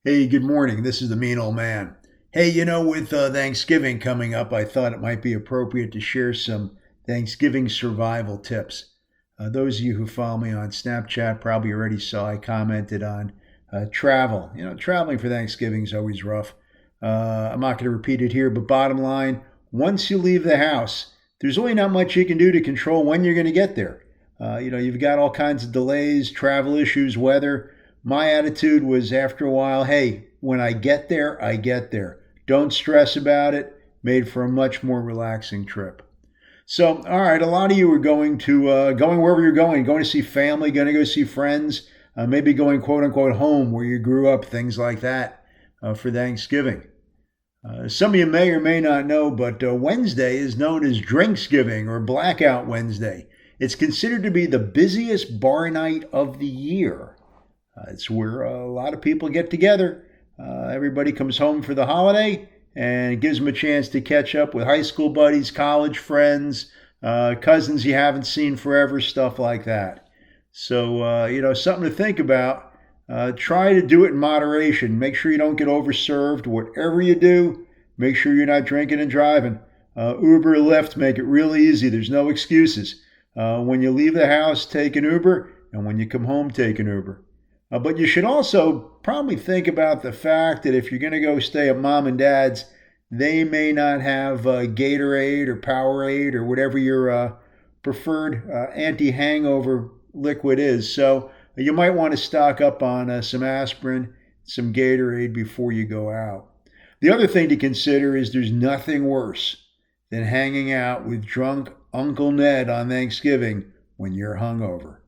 Hey, good morning. This is the Mean Old Man. Hey, with Thanksgiving coming up, I thought it might be appropriate to share some Thanksgiving survival tips. Those of you who follow me on Snapchat probably already saw I commented on travel. Traveling for Thanksgiving is always rough. I'm not going to repeat it here, but bottom line, once you leave the house, there's really not much you can do to control when you're going to get there. You've got all kinds of delays, travel issues, weather. My attitude was after a while, hey, when I get there, I get there. Don't stress about it. Made for a much more relaxing trip. So, all right, a lot of you are going wherever you're going to see family, going to go see friends, maybe going quote unquote home where you grew up, things like that for Thanksgiving. Some of you may or may not know, but Wednesday is known as Drinksgiving or Blackout Wednesday. It's considered to be the busiest bar night of the year. It's where a lot of people get together. Everybody comes home for the holiday and it gives them a chance to catch up with high school buddies, college friends, cousins you haven't seen forever, stuff like that. So, something to think about. Try to do it in moderation. Make sure you don't get overserved. Whatever you do, make sure you're not drinking and driving. Uber, Lyft, make it real easy. There's no excuses. When you leave the house, take an Uber, and when you come home, take an Uber. But you should also probably think about the fact that if you're going to go stay at mom and dad's, they may not have Gatorade or Powerade or whatever your preferred anti-hangover liquid is. So you might want to stock up on some aspirin, some Gatorade before you go out. The other thing to consider is there's nothing worse than hanging out with drunk Uncle Ned on Thanksgiving when you're hungover.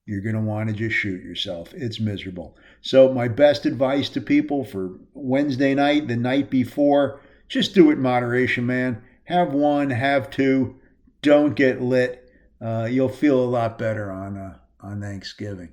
You're going to want to just shoot yourself. It's miserable. So, my best advice to people for Wednesday night, the night before, just do it in moderation, man. Have one, have two. Don't get lit. You'll feel a lot better on Thanksgiving.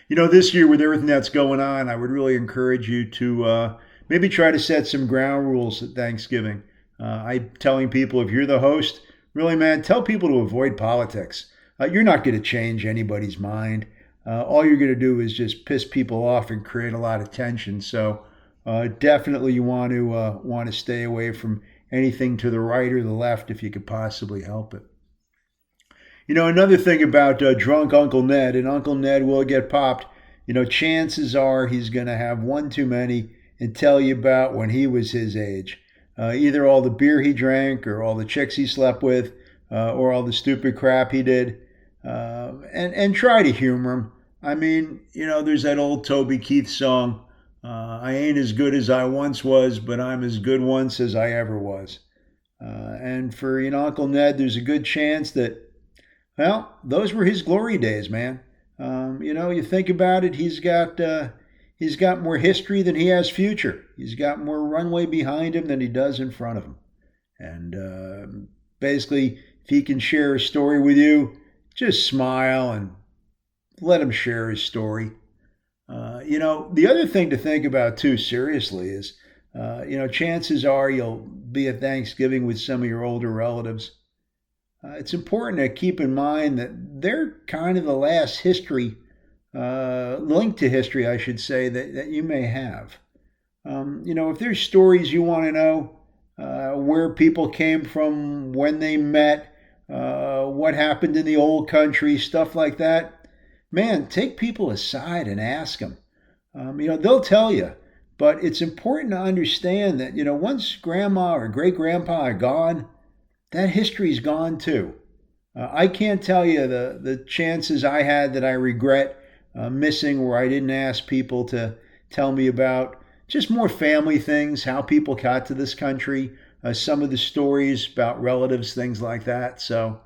This year with everything that's going on, I would really encourage you to maybe try to set some ground rules at Thanksgiving. I'm telling people if you're the host, really, man, tell people to avoid politics. You're not going to change anybody's mind. All you're going to do is just piss people off and create a lot of tension. So definitely you want to stay away from anything to the right or the left if you could possibly help it. Another thing about drunk Uncle Ned, and Uncle Ned will get popped. Chances are he's going to have one too many and tell you about when he was his age. Either all the beer he drank or all the chicks he slept with or all the stupid crap he did. And try to humor him. I mean, there's that old Toby Keith song, I ain't as good as I once was, but I'm as good once as I ever was. And for, Uncle Ned, there's a good chance that, well, those were his glory days, man. You think about it, he's got more history than he has future. He's got more runway behind him than he does in front of him. And basically, if he can share a story with you, just smile and let him share his story. The other thing to think about too, seriously, is, chances are you'll be at Thanksgiving with some of your older relatives. It's important to keep in mind that they're kind of the last history, link to history, I should say, that you may have. If there's stories you want to know, where people came from, when they met, what happened in the old country, stuff like that. Man, take people aside and ask them. They'll tell you, but it's important to understand that, once grandma or great grandpa are gone, that history's gone too. I can't tell you the chances I had that I regret missing where I didn't ask people to tell me about just more family things, how people got to this country, some of the stories about relatives, things like that. So,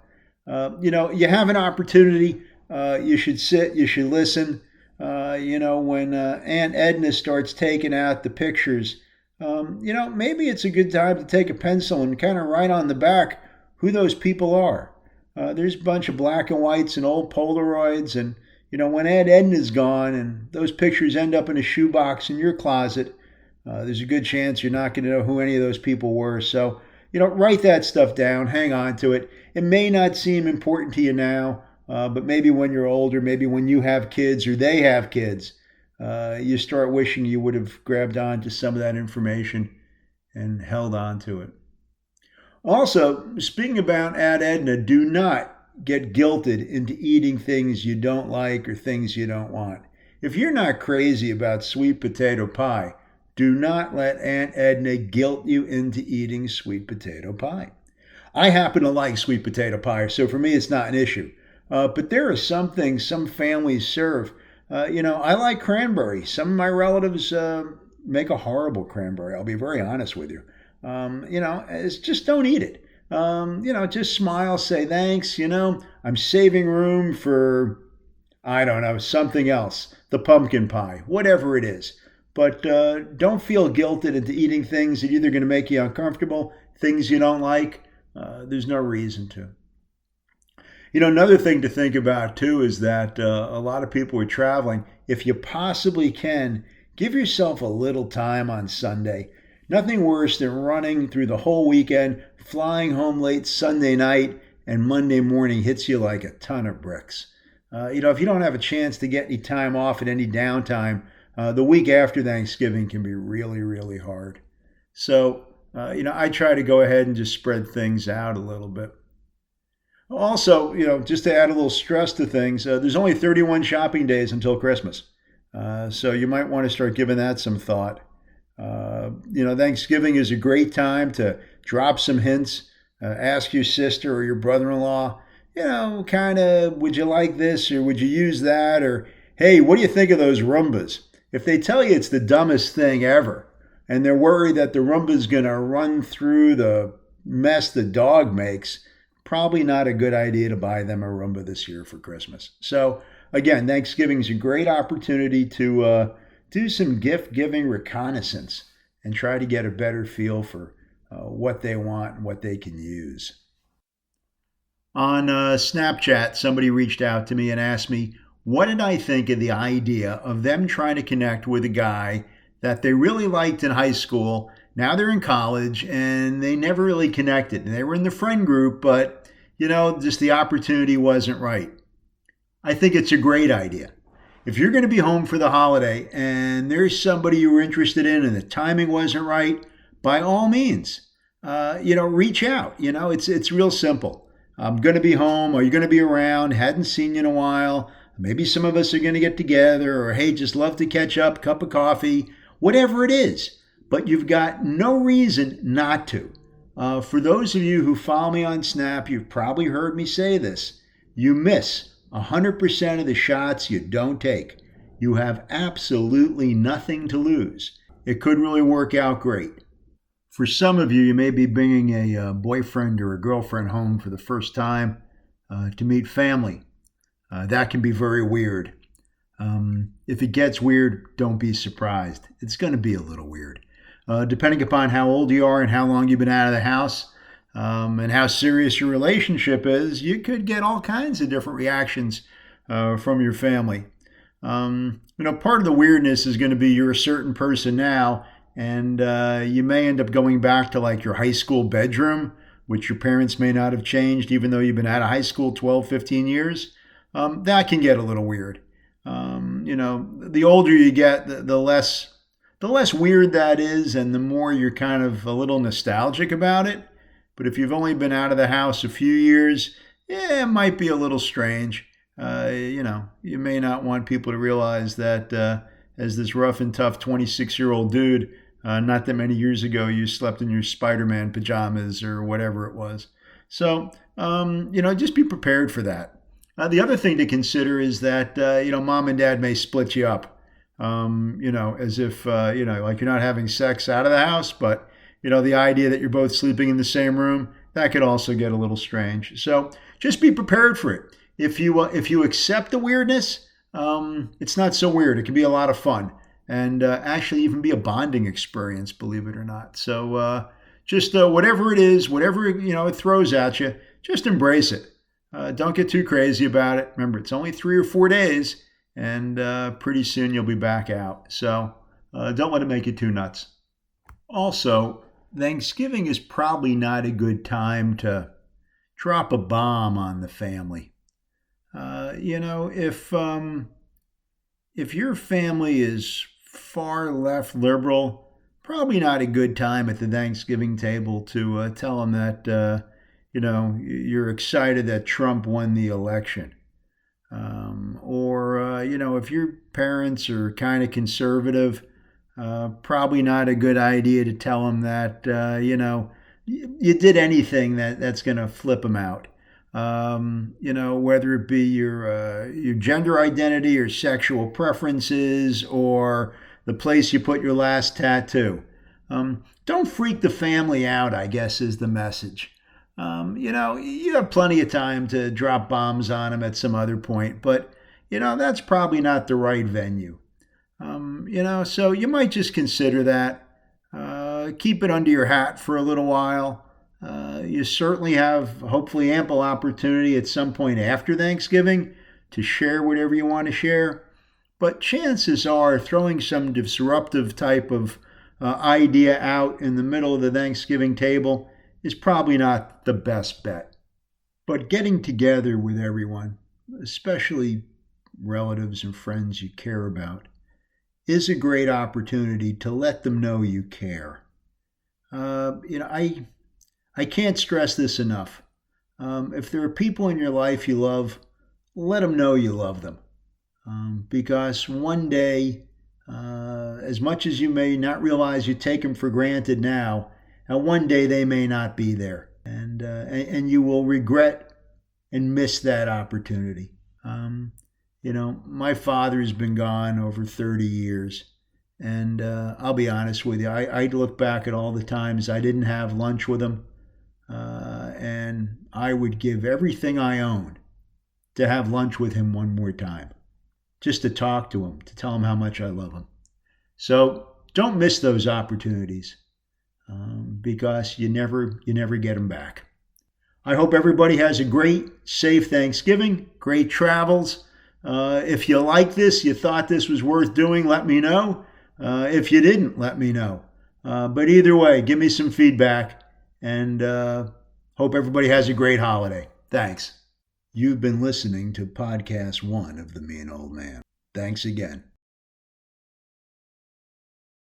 you have an opportunity. You should sit, you should listen. When Aunt Edna starts taking out the pictures, maybe it's a good time to take a pencil and kind of write on the back who those people are. There's a bunch of black and whites and old Polaroids. And, when Aunt Edna's gone and those pictures end up in a shoebox in your closet, there's a good chance you're not going to know who any of those people were. So, write that stuff down, hang on to it. It may not seem important to you now, but maybe when you're older, maybe when you have kids or they have kids, you start wishing you would have grabbed on to some of that information and held on to it. Also, speaking about Aunt Edna, do not get guilted into eating things you don't like or things you don't want. If you're not crazy about sweet potato pie, do not let Aunt Edna guilt you into eating sweet potato pie. I happen to like sweet potato pie, so for me it's not an issue. But there are some things some families serve. I like cranberry. Some of my relatives make a horrible cranberry. I'll be very honest with you. It's just don't eat it. Just smile, say thanks. I'm saving room for, I don't know, something else, the pumpkin pie, whatever it is. But don't feel guilted into eating things that either going to make you uncomfortable, things you don't like. There's no reason to. Another thing to think about too is that a lot of people are traveling. If you possibly can, give yourself a little time on Sunday. Nothing worse than running through the whole weekend, flying home late Sunday night, and Monday morning hits you like a ton of bricks. If you don't have a chance to get any time off at any downtime, the week after Thanksgiving can be really, really hard. So, I try to go ahead and just spread things out a little bit. Also, just to add a little stress to things, there's only 31 shopping days until Christmas. So you might want to start giving that some thought. Thanksgiving is a great time to drop some hints, ask your sister or your brother-in-law, kind of, would you like this or would you use that? Or, hey, what do you think of those Roombas? If they tell you it's the dumbest thing ever and they're worried that the Roomba's going to run through the mess the dog makes, probably not a good idea to buy them a Roomba this year for Christmas. So again, Thanksgiving is a great opportunity to do some gift-giving reconnaissance and try to get a better feel for what they want and what they can use. On Snapchat, somebody reached out to me and asked me, what did I think of the idea of them trying to connect with a guy that they really liked in high school. Now they're in college and they never really connected. They were in the friend group, but, just the opportunity wasn't right. I think it's a great idea. If you're going to be home for the holiday and there's somebody you were interested in and the timing wasn't right, by all means, reach out. It's real simple. I'm going to be home. Are you going to be around? Hadn't seen you in a while. Maybe some of us are going to get together, or hey, just love to catch up, cup of coffee, whatever it is. But you've got no reason not to. For those of you who follow me on Snap, you've probably heard me say this. You miss 100% of the shots you don't take. You have absolutely nothing to lose. It could really work out great. For some of you, you may be bringing a boyfriend or a girlfriend home for the first time to meet family. That can be very weird. If it gets weird, don't be surprised. It's going to be a little weird. Depending upon how old you are and how long you've been out of the house and how serious your relationship is, you could get all kinds of different reactions from your family. Part of the weirdness is going to be you're a certain person now, and you may end up going back to like your high school bedroom, which your parents may not have changed, even though you've been out of high school 12, 15 years. That can get a little weird. The older you get, the less weird that is, and the more you're kind of a little nostalgic about it. But if you've only been out of the house a few years, it might be a little strange. You may not want people to realize that as this rough and tough 26-year-old dude, not that many years ago, you slept in your Spider-Man pajamas or whatever it was. So, just be prepared for that. The other thing to consider is that, mom and dad may split you up, as if, like you're not having sex out of the house, but, the idea that you're both sleeping in the same room, that could also get a little strange. So just be prepared for it. If you accept the weirdness, it's not so weird. It can be a lot of fun and actually even be a bonding experience, believe it or not. So just whatever it is, whatever, it throws at you, just embrace it. Don't get too crazy about it. Remember, it's only 3 or 4 days, and pretty soon you'll be back out. So don't let it make you too nuts. Also, Thanksgiving is probably not a good time to drop a bomb on the family. If If your family is far left liberal, probably not a good time at the Thanksgiving table to tell them that, you're excited that Trump won the election. If your parents are kind of conservative, probably not a good idea to tell them that, you did anything that's going to flip them out. Whether it be your gender identity or sexual preferences or the place you put your last tattoo. Don't freak the family out, I guess, is the message. You have plenty of time to drop bombs on them at some other point, but, that's probably not the right venue. So you might just consider that. Keep it under your hat for a little while. You certainly have, hopefully, ample opportunity at some point after Thanksgiving to share whatever you want to share. But chances are throwing some disruptive type of idea out in the middle of the Thanksgiving table is probably not the best bet. But getting together with everyone, especially relatives and friends you care about, is a great opportunity to let them know you care. I can't stress this enough. If there are people in your life you love, let them know you love them. Because one day, as much as you may not realize you take them for granted now, one day they may not be there. And you will regret and miss that opportunity. My father's been gone over 30 years. And I'll be honest with you, I look back at all the times I didn't have lunch with him. And I would give everything I own to have lunch with him one more time, just to talk to him, to tell him how much I love him. So don't miss those opportunities because you never get them back. I hope everybody has a great, safe Thanksgiving, great travels. If you like this, you thought this was worth doing, let me know. If you didn't, let me know. But either way, give me some feedback. And hope everybody has a great holiday. Thanks. You've been listening to podcast 1 of the Mean Old Man. Thanks again.